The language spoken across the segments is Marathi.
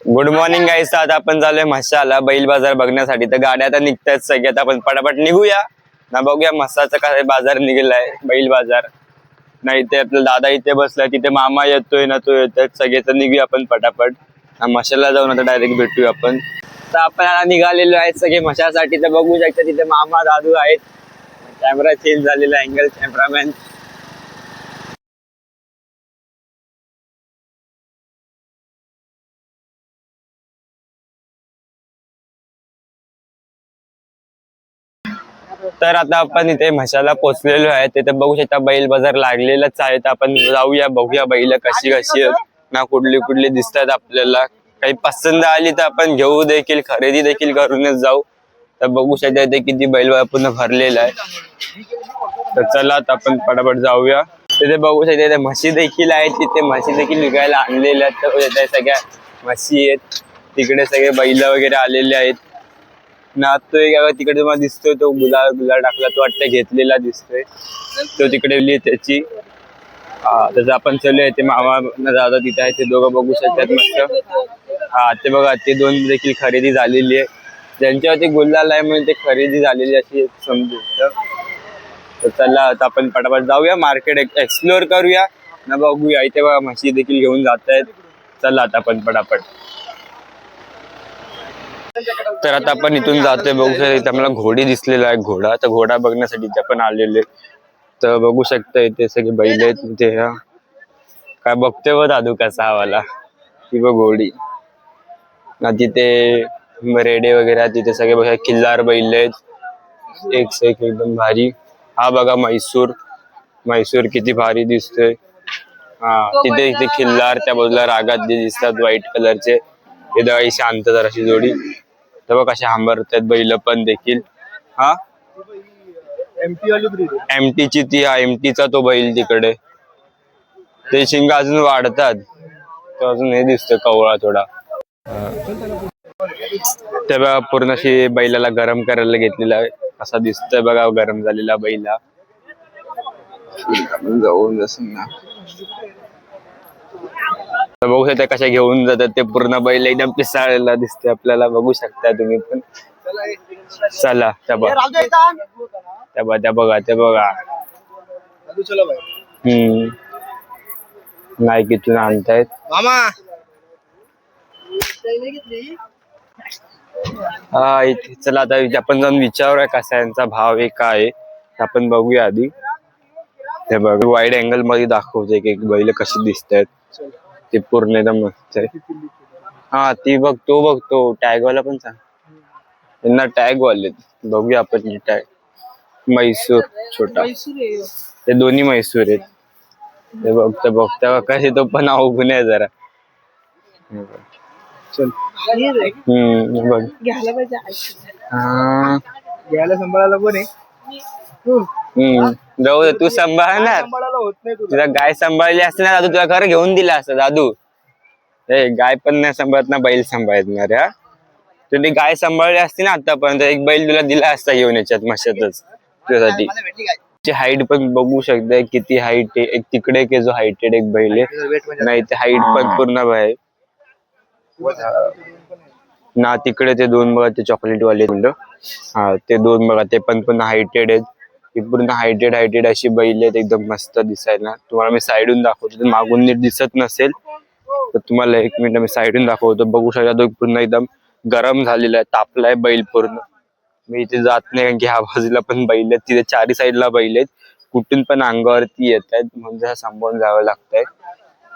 गुड मॉर्निंग गाईस. आता आपण चालूय म्हशाला बैल बाजार बघण्यासाठी. तर गाड्या आता निघतायत सगळ्यात. आपण पटापट निघूया ना, बघूया म्हसाचा काय बाजार निघलाय, बैल बाजार. नाही ते आपला दादा इथे बसलाय, तिथे मामा येतोय ना, तो येतोय सगळे. तर निघूया आपण पटापट म्हशाला जाऊन आता डायरेक्ट भेटूया आपण. तर आपण निघालेलो आहेत सगळे म्हशासाठी. तर बघू शकता तिथे मामा दादू आहेत. कॅमेरा चेंज झालेला, अँगल कॅमेरामॅन. तर आता आपण इथे म्हशाला पोहोचलेलो आहे. तिथे बघू शकता बैल बाजार लागलेलाच आहे. तर आपण जाऊया, बघूया बैल कशी कशी ना, कुठली कुठली दिसतात आपल्याला. काही पसंत आली तर आपण घेऊ देखील, खरेदी देखील करूनच जाऊ. तर बघू शकता इथे किती बैल पूर्ण भरलेला आहे. तर चला आता आपण पटापट जाऊया. तिथे बघू शकता इथे म्हशी देखील आहेत. तिथे म्हशी देखील विकायला आणलेल्या आहेत. तर सगळ्या म्हशी आहेत. तिकडे सगळे बैल वगैरे आलेले आहेत ना. तो एक तिकडे तुम्हाला दिसतोय, तो गुलाल टाकला, तो वाटतं घेतलेला दिसतोय. तो तिकडे त्याची त्याचं आपण चालूया. ते मामा दादा तिथे आहे, ते दोघं बघू शकतात मस्त. ते बघा, ते दोन देखील खरेदी झालेली आहे. ज्यांच्यावरती गुलाल आहे म्हणून ते खरेदी झालेली अशी समजू. तर चला आता आपण पटापट जाऊया, मार्केट एक्सप्लोअर करूया ना, बघूया. इथे बघा म्हशी देखील घेऊन जात आहेत. चला आता आपण पटापट. तर आता आपण इथून जातोय. बघू शकता इथे आम्हाला घोडी दिसलेला आहे, घोडा. तर घोडा बघण्यासाठी इथे आपण आलेले. तर बघू शकता इथे सगळे बैल आहेत. इथे काय बघतोय व दादू कसा वाला, ती बघ घोडी ना. तिथे रेडे वगैरे तिथे सगळे बघा, किल्लार बैल आहेत, एक से एक एकदम भारी. हा बघा म्हैसूर किती भारी दिसतोय. तिथे इथे खिल्लार, त्या बाजूला रागात जे दिसतात व्हाईट कलरचे, ते दळी शांत जराशी जोडी. तर बघ कशा हांबरतात बैल पण देखील. एमटीची ती, एमटीचा तो बैल तिकडे. ते शिंग अजून वाढतात, तो अजून हे दिसतोय कवळा थोडा. ते बघा पूर्ण अशी बैलाला गरम करायला घेतलेला आहे, असा दिसतोय बघा गरम झालेला बैला. जाऊन ना, बघू शकता कशा घेऊन जातात ते. पूर्ण बैल एकदम पिसाळलेला दिसतोय आपल्याला, बघू शकता तुम्ही पण. चला त्या बघा नाईकीतून आणतायत. इथे चला आता आपण जाऊन विचारूया कसा यांचा भाव आहे, काय आपण बघूया आधी. हे बघ वाईड अँगल मध्ये दाखवते की बैल कशी दिसतात. ते पूर्ण एकदम मस्त आहे. ती बघ, तो बघतो टॅगवाला पण सांग, त्यांना टॅग वाले. बघूया आपण टॅग. म्हैसूर छोटा, ते दोन्ही म्हैसूर आहेत. ते बघता कसे, तो पण अवघून आहे जरा. बघ घ्यायला सांभाळायला कोण आहे? जाऊ दे, तू सांभाळणार. तुला गाय सांभाळली असते ना दादू, तुला घर घेऊन दिला असतं दादू. गाय पण नाही सांभाळत ना, बैल सांभाळणार. तुम्ही गाय सांभाळली असती ना आतापर्यंत, एक बैल तुला दिला असता घेऊन याच्यात मशातच तुझ्यासाठी. हाईट पण बघू शकता किती हाईट आहे. एक तिकडे एक जो हाईटेड एक बैल आहे नाही, ते हाईट पण पूर्ण आहे ना. तिकडे ते दोन बघा, ते चॉकलेट वाले मुलं, ते दोन बघा, ते पण हायटेड आहेत. पूर्ण हायटेड अशी बैल आहेत, एकदम मस्त दिसायला. तुम्हाला मी साईडून दाखवतो, मागून नीट दिसत नसेल तर तुम्हाला एक मिनिट मी साईडून दाखवतो. बघू शकता तो पूर्ण एकदम गरम झालेला आहे, तापलाय बैल पूर्ण. मी इथे जात नाही कारण की ह्या बाजूला पण बैल आहेत, तिथे चारी साईडला बैल आहेत, कुठून पण अंगावरती येत आहेत, म्हणजे सांभाळून जावं लागतंय.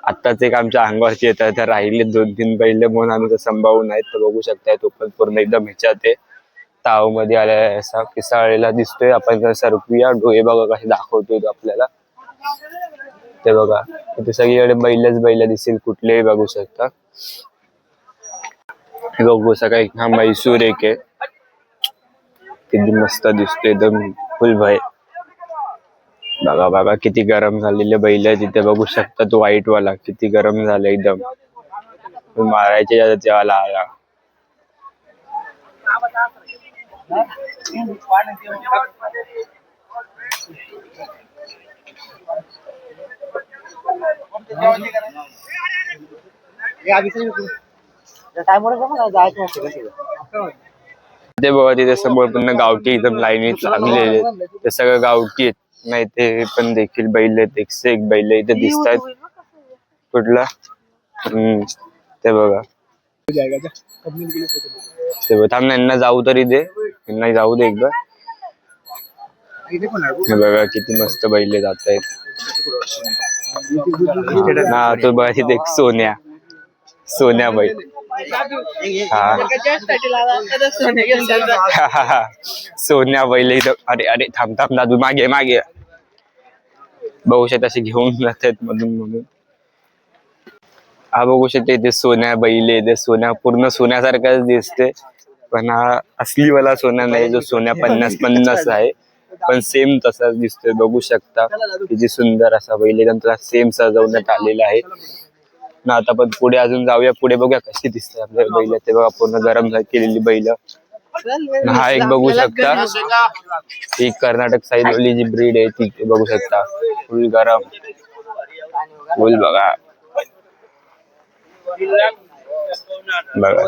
आत्ताच एक आमच्या अंगावरती येत आहे, तर राहिले 2-3 बैल म्हणून आम्ही सांभाळून आहेत. तर बघू शकताय तो पण पूर्ण एकदम ह्याच्यात आहे, ताव मध्ये आलाय, असा पिसाळलेला दिसतोय. आपण सरकूया, डोळे बघा कसे दाखवतोय तो आपल्याला. ते बघा इथे सगळीकडे बैल दिसेल, कुठलेही बघू शकता. बघू सकाळी हा म्हैसूर एक आहे, किती मस्त दिसतोय, एकदम फुल भय. बघा किती गरम झालेले बैल आहे तिथे, बघू शकता. तो व्हाईट वाला किती गरम झालं एकदम, मारायचे तेव्हा आला. ते बघा तिथे समोर पुन्हा गावठी एकदम लाईनीत लागलेले ते सगळं गावठी आहेत. नाही ते पण देखील बैल आहेत. एकशे एक बैल इथे दिसत आहेत. कुठला ते बघा ते बघा थांब यांना जाऊ तरी दे. यांना जाऊ दे एकदा. हे बघा किती मस्त बैल जात आहेत. ना तो बघा तिथे एक सोन्या बैल. सोन्या बैल इथं. अरे अरे थांब थांब दादू मागे मागे बघू शकता असे घेऊन जातात मधून. हा बघू शकते इथे सोन्या बैल आहे. ते सोन्या पूर्ण सोन्यासारखाच दिसते पण हा असलीवाला सोना नाही जो सोन्या 50-50 आहे पण सेम तसाच दिसतोय. बघू शकता किती सुंदर असा बैल एकदम त्याला सेम सजवण्यात आलेला आहे ना. आता पण पुढे अजून जाऊया. पुढे बघूया कशी दिसते आपल्या बैल. ते बघा पूर्ण गरम केलेली बैल. हा एक बघू शकता ही कर्नाटक साईड वाली जी ब्रीड आहे ती बघू शकता. फुल गरम फुल बघा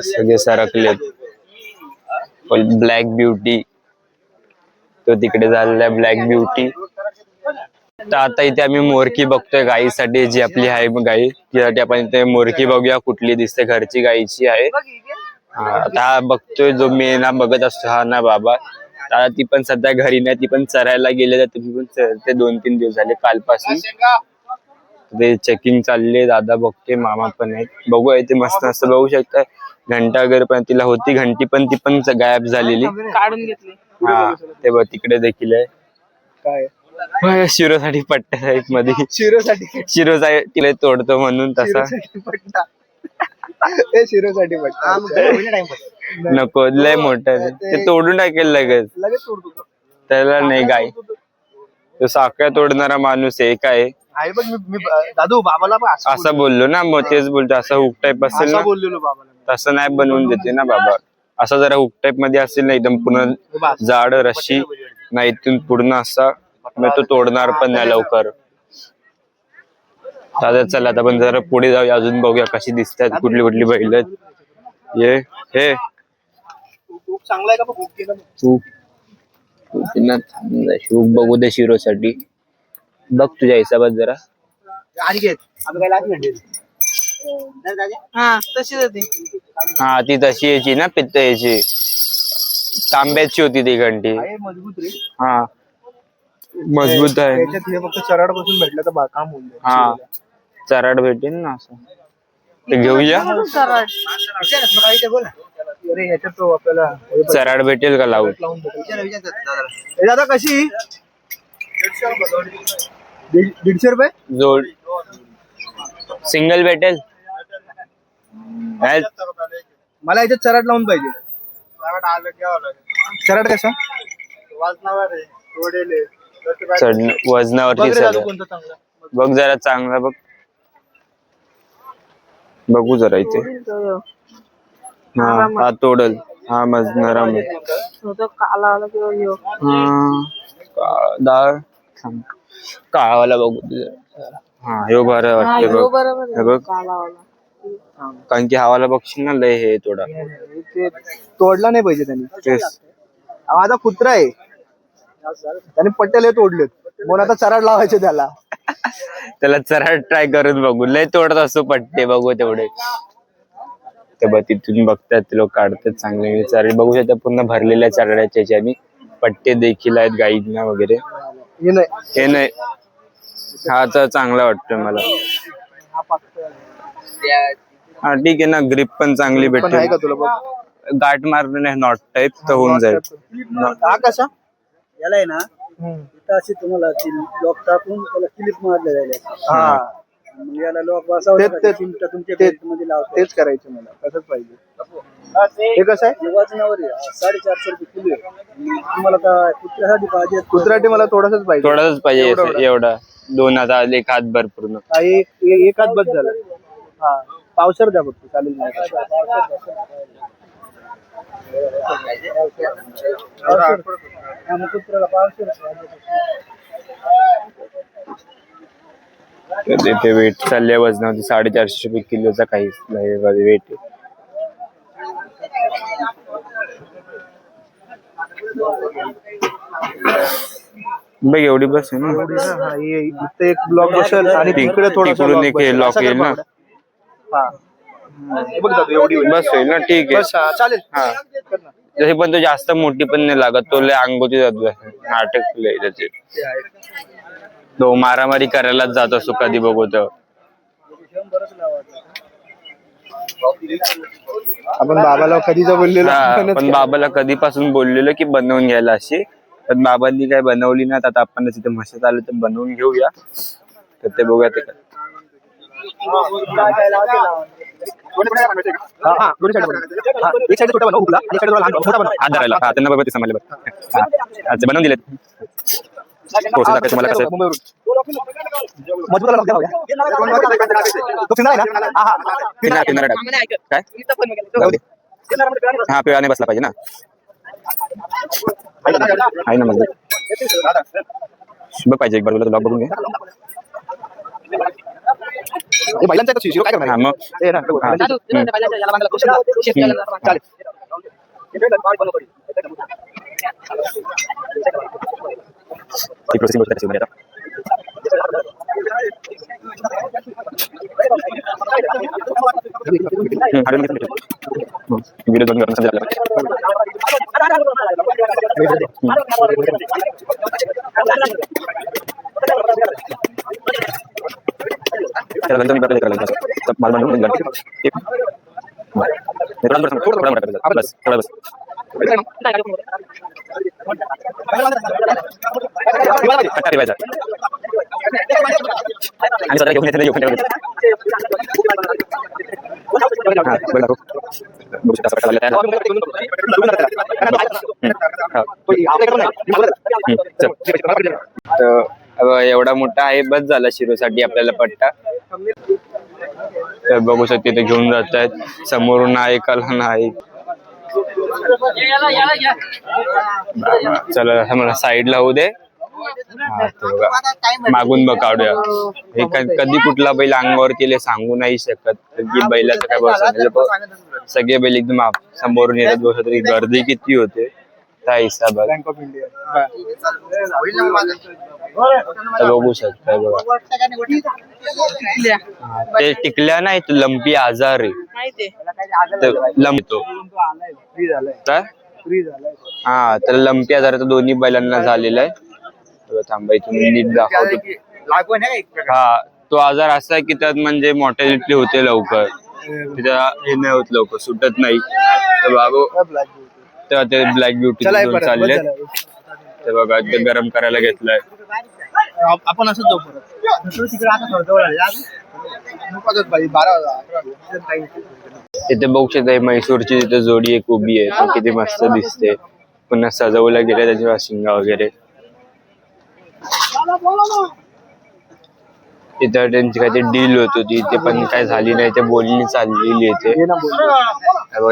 सगळे सरकलेत. फुल ब्लॅक ब्युटी तो तिकडे झालेला ब्लॅक ब्युटी. तर आता इथे आम्ही मोरकी बघतोय गाईसाठी जी आपली आहे गाई त्यासाठी आपण इथे मोरकी बघूया कुठली दिसते. घरची गाईची आहे. आता बघतोय जो मी ना बघत असतो हा ना बाबा. आता ती पण सध्या घरी नाही. ती पण चरायला गेले तुम्ही पण चरते 2-3 दिवस झाले कालपासून. ते चेकिंग चालले. दादा बघतोय मामा पण आहेत. बघूया इथे मस्त असं बघू शकता. घंटा वगैरे पण तिला होती घंटी पण ती पण गायब झालेली काढून घेतली. हा ते बघ तिकडे देखील आहे. काय शिरोसाठी पट्ट्या टाईप मध्ये शिरोसाठी तिला तोडतो म्हणून तसा पट्टा शिरोसाठी पट्टा नको लय मोठं ते तोडून टाकेल लगेच तोडतो त्याला नाही. गाय तो साखळ्या तोडणारा माणूस आहे काय बघ मी दादू बाबाला पण असं बोललो ना. मग तेच बोलतो असं हुक टाईप असेल ना बोललेलो बाबाला. तसं नाही बनवून देते ना बाबा. असं जरा हुक टाईप मध्ये असेल ना एकदम पूर्ण जाड रशी नाही इथून पूर्ण असा मग तो तोडणार पण नाही लवकर. चला आता पण जरा पुढे जाऊया अजून बघूया कशी दिसतात कुठली कुठली बैल आहेत. ये हे चांगला आहे का शूक बघू दे शिरोसाठी. बघ तुझ्या हिसाबात जरा. हा तशीच होती. हा ती तशी यायची ना पित्त याची तांब्याची होती ती घंटी. मजबूत रे. हा मजबूत आहे. त्याच्यात हे फक्त चराड पासून भेटलं तर काम होऊन जाईल. हा चराड भेटेल ना असं ते घेऊया. अरे ह्याच्यात तो आपल्याला चराड भेटेल का लावून. दादा कशी 150 रुपये जोड सिंगल भेटेल. मला याच्यात चराट लावून पाहिजे. चराट कसा वजनावरती सगळं बघ जरा चांगला बघ. बघू जरा इथे. हा तोडल. हा मज नरम डाळ काळावाला बघू हा ह्यो बरं वाटते बघ. कारण की हवाला बघशील ना लय हे थोडा तोडला नाही पाहिजे त्यांनी. तेच माझा कुत्रा आहे त्याने पट्ट्याला तोडलेत म्हणून आता चराड लावायचे त्याला चराड ट्राय करून बघू. लय तोडत असतो पट्टे बघू तेवढे. ते बघ तिथून बघतात ते लोक काढतात चांगले चराड बघू शकता पूर्ण भरलेल्या चराड्याच्या आणि पट्टे देखील आहेत गाईंना वगैरे. हे नाही हा तर चांगला वाटतोय मला. हा ठीक आहे ना. ग्रिप पण चांगली भेटते. गाठ मारणे नाही नॉट टाईप तर होऊन जाईल. हा कसा याला आहे ना इथं अशी तुम्हाला लॉक टाकून त्याला क्लिप मारले जाईल. मग याला लॉक बसवलं तुमच्या लावतो. तेच करायचं मला. तसंच पाहिजे. हे कसं आहे वजनावर 450 रुपये किलो आहे. तुम्हाला काय कुत्र्यासाठी पाहिजे. कुत्र्यासाठी मला थोडासाच पाहिजे. एवढा 2 हात 1 हात भर पूर्ण एक हात बस झाला. हा पावसर द्या फक्त चालेल. तिथे वेट चालले वजनावरती 450 रुपये किलोचा काही वेट आहे. बघ एवढी बस आहे ना. एवढी ना, हा, इथे एक ब्लॉक बसेल आणि तिकडे थोडासा तिकडून block एक बसेल. लॉक असं येईल कर ना. बाबा. हा. हे बघ दादू, एवढी होईल. बस होईल ना, ठीक आहे. बस, हा, चालेल. हा. कर ना. जसे पण तो जास्त मोठी पण नाही लागत, तो लय अंगोती जातो नाटक लय त्याचे. ते आहे. तो मारामारी करायलाच जात असतो कधी बघू तर. आपण बाबाला कधीच बोललेलो हा, आपणच पण केलं. बाबाला कधीपासून बोललेलो की बनवून घ्यायला अशी, पण बाबांनी काय बनवली ना. आता आपण तिथे म्हशीत आलो तर बनवून घेऊया. तर ते बघूया ते काय. हा, हा, दोन्ही side बनव. हा, एक side छोटा बनव, हुकला, आणि एक side थोडा लहान बनव, मोठा बनव. हात धरायला हा त्यांना बघा ते समजले बघ. हा, अच्छा, बनवून दिलेत. प्रोसेस हा, दाखवायचं तुम्हाला कसं. मुंबईवरून. मजबूत आला बघ, तो फिरणार आहे ना? हा, हा. किनारा टाक. काय जाऊ दे. हा, पिळा नाही बसला पाहिजे ना. आहे ना मग बघ पाहिजे एक बाजूला ब्लॉग बघून घे. हे बैलांचं आहे, शिरो काय करणार हा, आहे? मग हे ना, बघ, हा. चालेल. ती प्रोसेसिंग गोष्ट त्याची आता. व्हिडिओ दोन करून समजा बस थोडा बस. आणि स्वतः घेऊन येते घेऊन एवढा मोठा आहे बस झाला शिरोसाठी आपल्याला पट्टा. तर बघू शकते ते घेऊन जात आहेत. समोरून आहे कला नाही. चला मला साईडला होऊ दे. हा, ते बघा. मागून बघ काढूया. हे कधी कुठला बैल अंगावरती येईल सांगू नाही शकत की बैलाचं काय बस. सगळे बैल एकदम समोरून येतात. बसत तरी गर्दी किती होते त्या हिसाबात बँक ऑफ इंडिया. बघू शकता बघा. ते टिकल्या नाही तो लंपी आजार आहे. लंपतो फ्री झालाय, काय फ्री झालाय. हा, तर लंपी आजार तर दोन्ही बैलांना झालेला आहे. थांबा इथून नीट दाखवतो. हा, तो आजार असा आहे की त्यात म्हणजे मॉर्टॅलिटी होते लवकर. तिथं हे नाही होत, लवकर सुटत नाही. तर बाबू तेव्हा ते ब्लॅक ब्युटी घेऊन चालले. ते बघा ते गरम करायला घेतलंय. आपण असं जाऊ तिथे बघू शकता म्हैसूरची तिथे जोडी एक उभी आहे. ती किती मस्त दिसते. पुन्हा सजवलं गेलं त्याच्या शिंगा वगैरे. तिथं त्यांची काहीतरी डील होत होती, ते पण काय झाली नाही. ते बोलणी चाललेली आहे. ते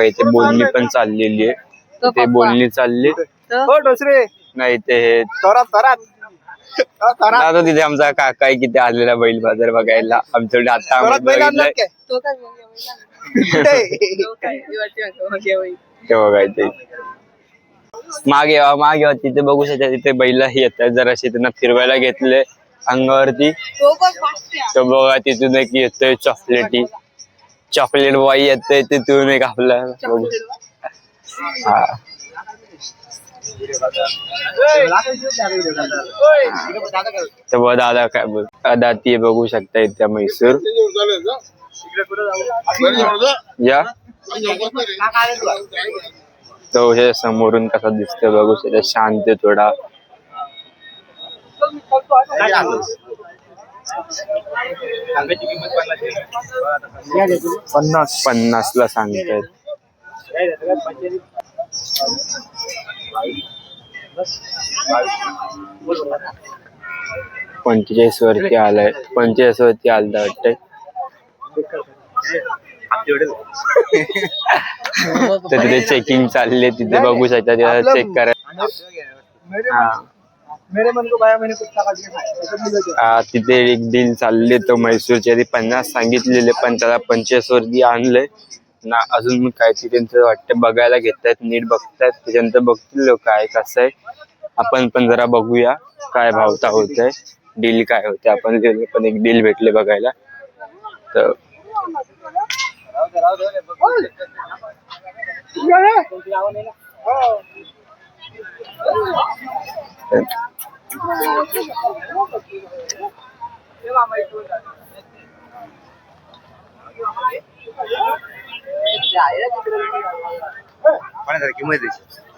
इथे बोलणी पण चाललेली आहे. ते बोलणी चालली नाही. ते आता तिथे आमचा काका आहे किती आलेला बैल बाजार बघायला आमच्याकडे. आता ते बघायचं मागे मागे तिथे बघू शकता. तिथे बैल येतात जराशी त्यांना फिरवायला घेतले अंगावरती. तो बघा तिथून एक येतोय चॉकलेट बॉय येतोय तिथून एक आपला बघू. हा, तर बघ दादा काय बघ दाती बघू शकता इथे म्हैसूर. या तो हे समोरून कसा दिसतोय बघू शकता. शांत थोडा. पन्नास 50 ला सांगतायत. 45 वरती आलाय. 45 वरती आलं वाटतंय. तर तिथे चेकिंग चालले. तिथे बघू शकता. तिथे चेक करा. तिथे एक डील चालले. तो म्हैसूरच्या आधी 50 सांगितलेले पण त्याला 45 वरती आणलंय. ना अजून काहीतरी त्यांचं वाटतं बघायला घेतायत, नीट बघतायत, त्याच्यानंतर बघतील काय कसं आहे. आपण पण जरा बघूया काय भावता होतंय, डील काय होते. आपण गेलो पण एक डील भेटले बघायला तर किंमत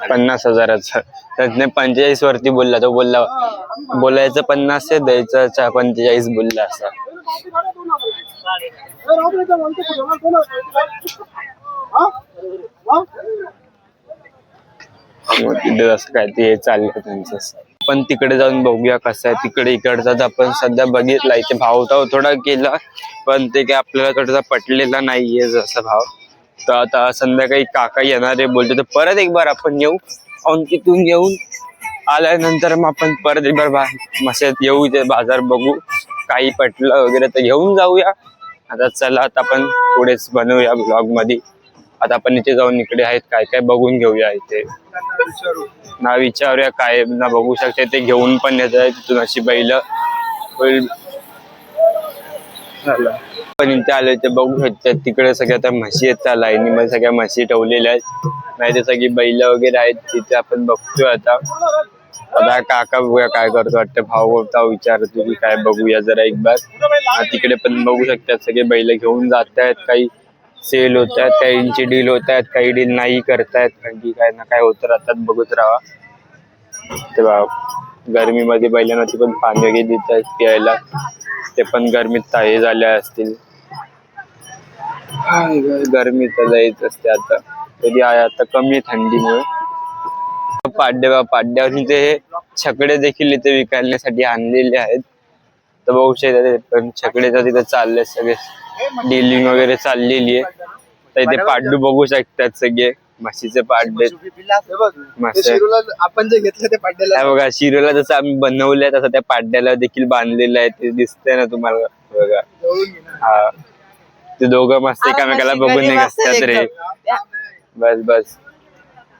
50,000चा. त्याने 45 वरती बोलला, तो बोलायचं 50 आहे, द्यायचं 45 बोलला असा. तिथे असं काय ते चाललं त्यांचं. पण तिकडे जाऊन बघूया कसं आहे. तिकडे इकडचा आपण सध्या बघितला, इथे भावताव थोडा केला पण ते काय आपल्याला थोडासा पटलेला नाहीये जसा भाव. तर आता संध्याकाळी काका येणार आहे बोलतो, तर परत एक बार आपण येऊ. तिथून येऊन आल्यानंतर मग आपण परत एक बार मशात येऊ, ते बाजार बघू, काही पटलं वगैरे तर घेऊन जाऊया. आता चला आता आपण पुढेच बनवूया ब्लॉग मध्ये. आता आपण इथे जाऊन इकडे आहेत काय काय बघून घेऊया. इथे ना विचारूया काय ना बघू शकते, ते घेऊन पण येत आहे तिथून अशी बैल पण इथे आले ते बघू शकतात. तिकडे सगळ्या त्या म्हशी आहेत, त्या लाईनीमध्ये सगळ्या म्हशी ठेवलेल्या आहेत, नाही ते सगळी बैल वगैरे आहेत तिथे. आपण बघतोय आता काका बघूया काय करतो. वाटतं भाव होता विचारतो की काय, बघूया जरा एक बार. तिकडे पण बघू शकतात सगळे बैल घेऊन जात आहेत, काही सेल होत आहेत, काहींची डील होत आहेत, काही डील नाही करतायत, काही काय ना काय होत राहतात. बघत राहा. तेव्हा गरमीमध्ये बैलांना पण पाणी वगैरे देत आहेत प्यायला, ते पण गरमीत हे झाले असतील. गरमी तर जायच असते आता, कधी आहे आता कमी थंडीमुळे. पाड्यावर ते छकडे देखील इथे विकायसाठी आणलेले आहेत. तर बघू शकता पण छकडेचा तिथे चालले सगळे, डीलिंग वगैरे चाललेली आहे. तर इथे पाड्डू बघू शकतात सगळे, म्हशीचे पाड्डे. आपण जे घेतलं ते पाड्याला बघा, शिरोला जसं आम्ही बनवलंय तसं त्या पाड्याला देखील बांधलेलं आहे. ते दिसतंय ना तुम्हाला बघा. हा, ते दोघं मस्त एकामेकाला बघून नाही असतात रे. बस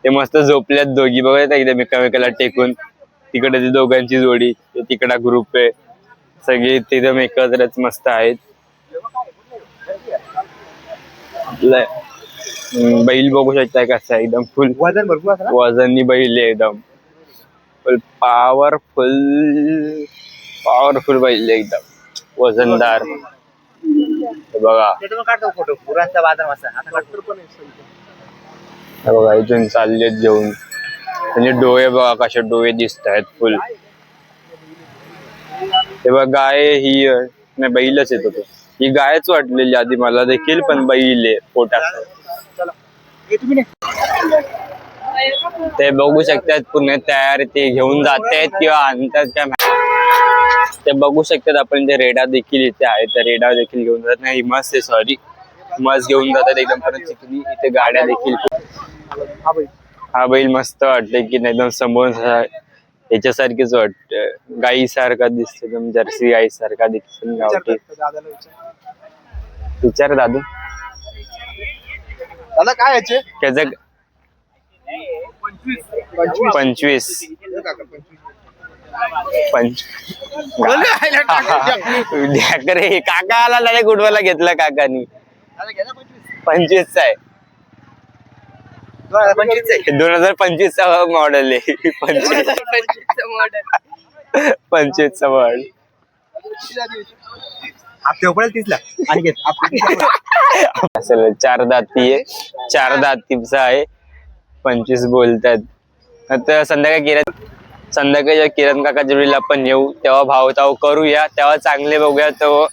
ते मस्त झोपल्यात दोघी, बघा एकदम एकामेकाला टेकून. तिकडे ती दोघांची जोडी, तिकडा ग्रुप आहे, सगळे एकदम एकत्रच मस्त आहेत. बैल बघू शकताय कसा एकदम फुल वजन भरपूर वजनी बैल आहे, एकदम फुल पावरफुल बैल आहे, एकदम वजनदार. बघा फोटो पुरांचा बाजार बघा इथून चाललेत घेऊन. म्हणजे डोळे बघा कसे डोळे दिसत आहेत फुल. ते बघा गाय ही नाही बैलच येत होतो, ही गायच वाटलेली आधी मला देखील, पण बैल आहे पोटात. ते बघू शकतात पुणे तयार ते घेऊन जातात किंवा आणतात काय ते बघू शकतात. आपण ते रेडा देखील इथे आहे, त्या रेडा देखील घेऊन जातात. नाही म्हस आहे, सॉरी म्हस घेऊन जातात एकदम परत तिथून. इथे गाड्या देखील. हा बैल मस्त वाटतंय की एकदम समोर याच्यासारखीच वाटत, गाई सारखा दिसतो एकदम, जर्सी गाई सारखा दिसतो. गावठी विचार दादू दादा काय याचे त्याच 25 रे काका आला नाही, गुडवाला घेतला काकानी. 25 आहे, 2025चा मॉडेल आहे. 25चा मॉडेल. असेल 4 दाती आहे, 4 दातीचा आहे. 25 बोलतात. आता संध्याकाळी किरण काकाच्या वेळेला आपण येऊ, तेव्हा भावताव करूया, तेव्हा चांगले बघूया. तो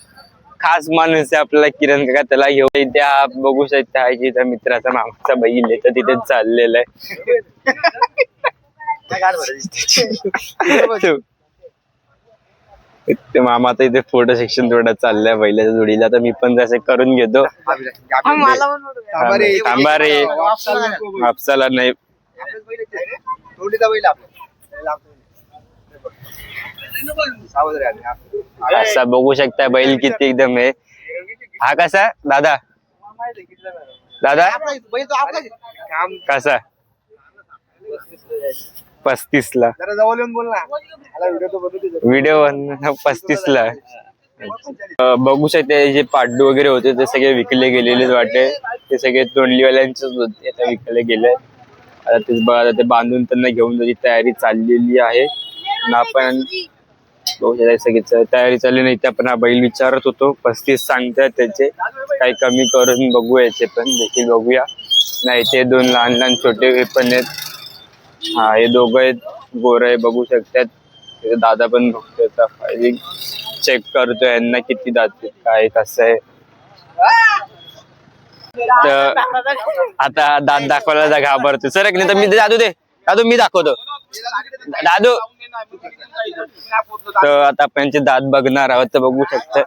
खास माणूस आहे आपल्याला किरण काका, त्याला घेऊ. इथे बघू शकता की त्या मित्राचा मामाचा बैल आहे, तर तिथे चाललेला आहे. ते मामाचा इथे फोटो सेक्शन थोडा चाललाय बैलाच्या जोडीला, तर मी पण जसे करून घेतो. थांबा रे, वापसाला नाही. असा बघू शकता बैल किती एकदम आहे. हा कसा दादा दादा कसा 35ला जरा जवळ येऊन बोल ना व्हिडिओ तो बनवतो व्हिडिओ 35ला बघू शकते जे पाड्डू वगैरे होते ते सगळे विकले गेलेलेच वाटे ते सगळे तोंडलीवाल्यांचेच होते आता विकले गेले आता तेच बघा आता ते बांधून त्यांना घेऊन जायची तयारी चाललेली आहे आणि आपण बघू शकता सगळी तयारी चालली नाही ते आपण हा बैल विचारत होतो 35 सांगतात त्याचे काही कमी करून बघू याचे पण देखील बघूया नाही ते 2 लहान लहान छोटे हे पण आहेत हा हे दोघं आहेत गोर आहे बघू शकतात दादा पण बघतोय फायलिंग चेक करतोय यांना किती दात काय कसं आहे तर आता दात दाखवायला घाबरतो सर नाही तर मी दादू मी दाखवतो दादू तर आता आपण यांचे दात बघणार आहोत तर बघू शकता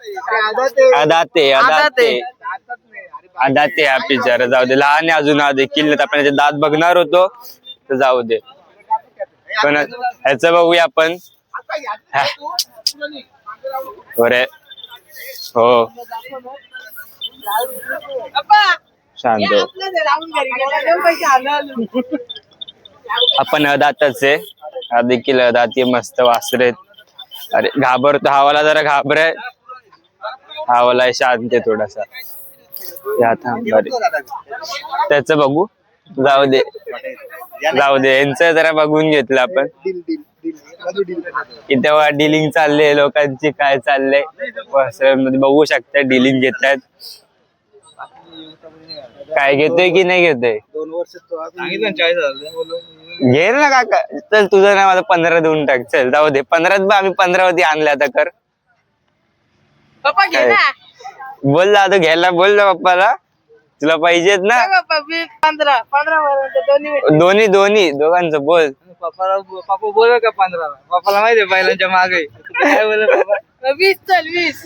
आदाते हा पिक्चर जाऊ दे लहान आहे अजून देखील आपण याचे दात बघणार होतो तर जाऊ दे पण ह्याच बघूया आपण बरे हो शांत आपण दातच आहे हा देखील दाती मस्त वासरे अरे घाबरतो हवाला जरा घाबरे हवाला शांत आहे थोडासा या थांब त्याच बघू जाऊ दे यांचं जरा बघून घेतलं आपण की तेव्हा डिलिंग चालले लोकांची काय चाललंय वासरांमध्ये बघू शकता डिलिंग घेतात काय घेतोय की नाही घेतोय 2 वर्ष सांगितलं 40,000 घेल ना काका चल तुझं ना माझं 15 देऊन टाक चल जाऊ दे 15 आम्ही 15 वरती आणले आता कर बोल दादू घ्यायला बोल ना पप्पाला तुला पाहिजेत ना 15 दोन्ही दोघांचं बोल पप्पा बोल का 15 पप्पाला माहितीये बैलांच्या मागे काय बोल बाबा 20 चल 20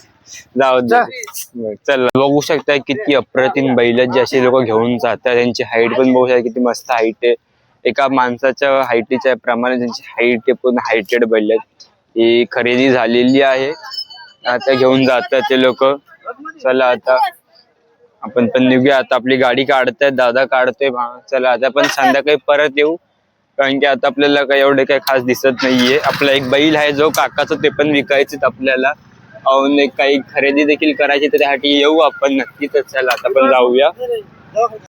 जाऊ दे चल बघू शकता किती अप्रतिम बैल जे असे लोक घेऊन जातात त्यांची हाईट पण बघू शकता किती मस्त हाईट आहे एका माणसाच्या हाईटीच्या प्रमाणे त्यांची हाईट आहे पूर्ण हायटेड बैल आहेत ही खरेदी झालेली आहे आता घेऊन जातात ते लोक चला आता आपण पण निघूया आता आपली गाडी काढतायत दादा काढतोय चला आता आपण संध्याकाळी परत येऊ कारण की आता आपल्याला काही एवढे काही खास दिसत नाहीये आपला एक बैल आहे जो काकाचं ते पण विकायचे आपल्याला काही खरेदी देखील करायची तर त्यासाठी येऊ आपण नक्कीच चला आता आपण जाऊया